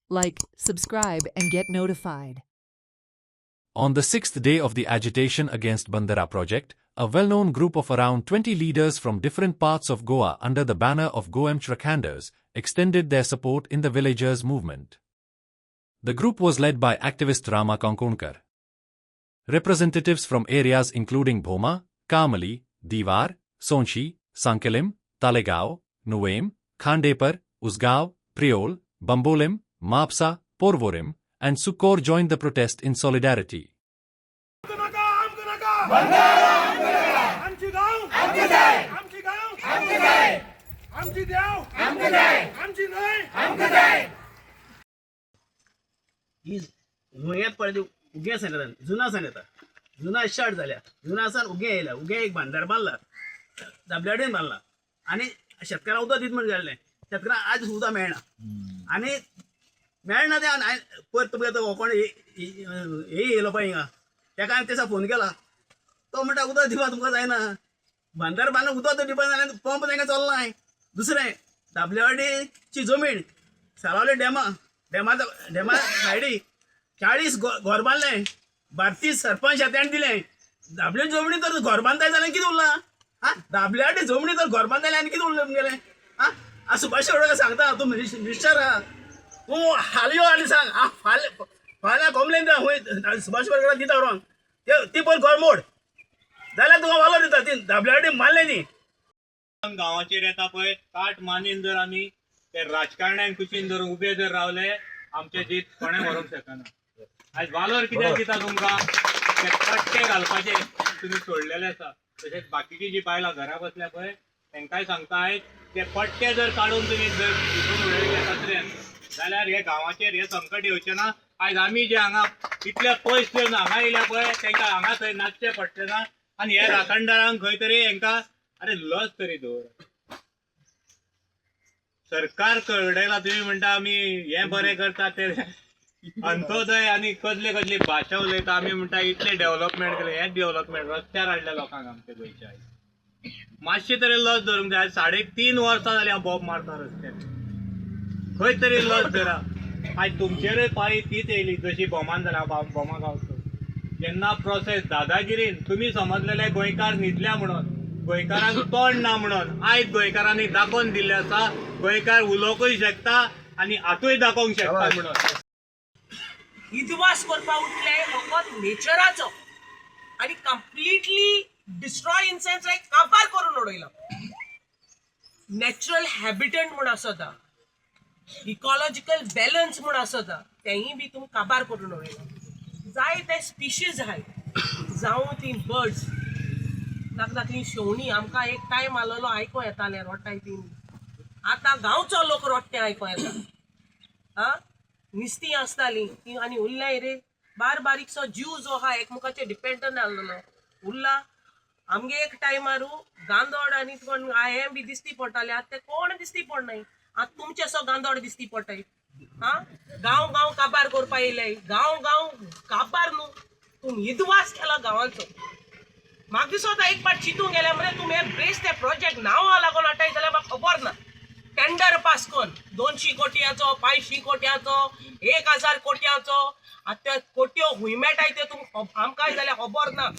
Like, subscribe, and get notified. On the sixth day of the agitation against Bandara project, a well-known group of around 20 leaders from different parts of Goa under the banner of Goemch Rakhanders extended their support in the villagers' movement. The group was led by activist Rama Konkonkar. Representatives from areas including Bhoma, Kamali, Diwar, Sonchi, Sankelim, Talegaon, Nuaim, Khandepar, Usgaon, Priol, Bambolim, Mapsa, Porvorim, and Sukkor joined the protest in solidarity. उगे सांगतात जुना सांगता जुना start झाल्या जुना San उगे येयला उगे एक भांडार बांधला दाबल्याडेन बांधला आणि शेतकऱ्यांना उदक दीत म्हणून गेले शेतकऱ्यांना आज सुद्धा मेळना आणि मेळना ते परत तुमगे कोण हे येयलो पळय हिंगा तेका हांवें तेसा फोन केला तो म्हणटा उदक दिवपा तुमकां जायना भांडार बांदून उदक दिवपा जाल्यार पंप तांकां चलना नाही दुसरें दाबल्यावाडीची जमीन सालावले डेमा सायडी 40 घर बांधले भारतीय सरपंच हात्यान दिले दाबले जमणी तर घर बांधताय जाल्यार कितें उरला हा दाबल्यावाडी जमणी तर घर बांधताय आनी कितें उरलें तुमगेलें हा सुभाष शेवडकर सांगता तूं मिनिस्टर आहा तूं हालयो आनी सांग फाल्यां कंप्लेन खंय सुभाष शेवडकराक दिता व्हरोन ती पळय घर मोड जाल्यार तुका वालो दिता ती दाबल्यावाडी मारले न्ही गांवाचेर येता पळय काट मानीन जर आमी ते राजकारण्यांक कुशीन जर उबे जर रावले आमचे जीत कोणें व्हरूंक शकना आज वालोर कित्याक दिता तुमकां ते पट्टे घालपाचे तुमी सोडलेले आसा तशेंच बाकीची जी बायलां घरा बसल्या पळय तांकांय सांगता आयज ते पट्टे जर काडून तुमी जर विकून उडयले कचऱ्यान जाल्यार हे गांवाचेर हे संकट येवचें ना आयज आमी जे हांगा इतले पयस येवन हांगा येयल्या पळय तांकां हांगा थंय नाचचें पडचें ना आनी हे राखणदारांक खंय तरी हांकां अरे लज तरी दवर सरकार कळयला तुम्ही म्हणटा आमी हे बरें करता ते अंत्योदय आनी कसले कसली भाशा उलयता आमी म्हणटा इतले डेव्हलपमेंट केले हे डेव्हलपमेंट रस्त्यार हाडल्या लोकांक आमचे गोंयच्या आयज मातशी तरी लज धरूंक जाय 3.5 वर्सां जालीं हांव बोब मारता रस्त्यार खंय तरी लज धरा आयज तुमचेरूय पाळी तीच येयली जशी बोमान जाल्या बोमा गांवचो जेन्ना प्रोसेस दादागिरीन तुमी समजलेले गोंयकार न्हिदल्या म्हणून गोंयकारांक तोंड ना म्हणून आयज गोंयकारांनी दाखोवन दिल्ले आसा गोंयकार उलोवंकूय शकता आनी हातूय दाखोवंक शकता म्हणून इदवास करपा उठले फकत नेचराचो आनी कंप्लिटली डिस्ट्रॉय इन सेन्स लायक काबार करून उडयलो नॅचरल हॅबिटंट म्हूण आसता इकॉलॉजिकल बॅलन्स म्हूण आसता तेंय बी तुमी काबार करून उडयलो जाय ते स्पिशीज आहाय जावं ती बर्ड्स नाकली शेवणी आमकां एक टायम आसलो आयको येताले रोट्टाय ती आतां गांवचो लोक रोट्टे आयको येता हा निस्तीं आसतालीं ती आनी उरल्याय रे बारीकसो जीव जो आहा एकमुखाचेर डिपेंडंट आसलेलो उरला आमगे एक टायमारू गांदोड आनी कोण हें बी दिसती पडटालें आतां ते कोण दिसती पडनाय आतां तुमचे सो गांदोड दिसती पडटाय हा गांव काबार करपा येयले गांव काबार न्हू तूं इदवास केला गांवाचो म्हाका दिसता एक पाट चिंतूंक गेले मरे तुमी बेस्ट ते प्रोजेक्ट नांवां लागून हाडटाय जाल्यार म्हाका खबर ना टेंडर पास कोन्न 200 कोटयाचो 500 कोटयाचो 1000 कोटयाचो आतां कोटयो हूंय मेळटाय ते तुमकां आमकां जाल्यार खबर ना